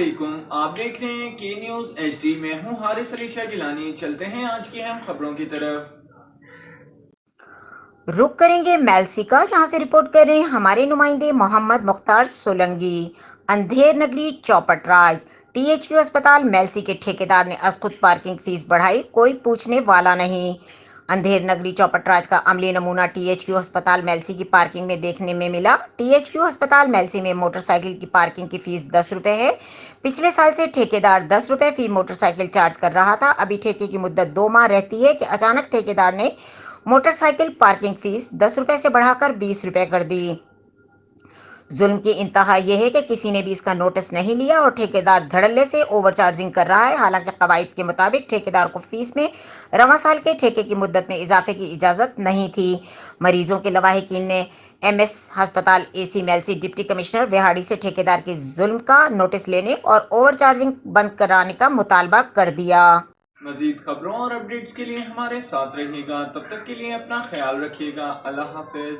अस्सलामुअलैकुम, आप देख रहे हैं के न्यूज़ HD में हूँ हारिस अली शाह गिलानी। चलते हैं आज की अहम खबरों की तरफ। रुक करेंगे मेलसी का, जहां से रिपोर्ट कर रहे हैं हमारे नुमाइंदे मोहम्मद मुख्तार सोलंगी। अंधेर नगरी चौपटराय THQ अस्पताल मेलसी के ठेकेदार ने अस्खुद पार्किंग फीस बढ़ाई, कोई पूछने वाला नहीं। अंधेर नगरी चौपटराज का अमली नमूना THQ अस्पताल मेलसी की पार्किंग में देखने में मिला। THQ अस्पताल मेलसी में मोटरसाइकिल की पार्किंग की फीस 10 रुपए है। पिछले साल से ठेकेदार 10 रुपए फी मोटरसाइकिल चार्ज कर रहा था। अभी ठेके की मुद्दत 2 माह रहती है कि अचानक ठेकेदार ने मोटरसाइकिल पार्किंग फीस 10 रुपए से बढ़ाकर 20 रुपए कर दी। जुल्म की इंतहा यह है कि किसी ने भी इसका नोटिस नहीं लिया और ठेकेदार धड़ल्ले से ओवरचार्जिंग कर रहा है। हालांकि कवायद के मुताबिक ठेकेदार को फीस में रवां साल के ठेके की मुद्दत में इजाफे की इजाजत नहीं थी। मरीजों के लवाहिकीन ने MS अस्पताल AC Mailsi deputy commissioner Vehari से ठेकेदार के जुल्म का नोटिस लेने और ओवरचार्जिंग बंद कराने का मुतालबा कर दिया। मजीद खबरों और अपडेट्स के लिए हमारे साथ रहिएगा। तब तक के लिए अपना ख्याल रखिएगा। अल्लाह हाफिज।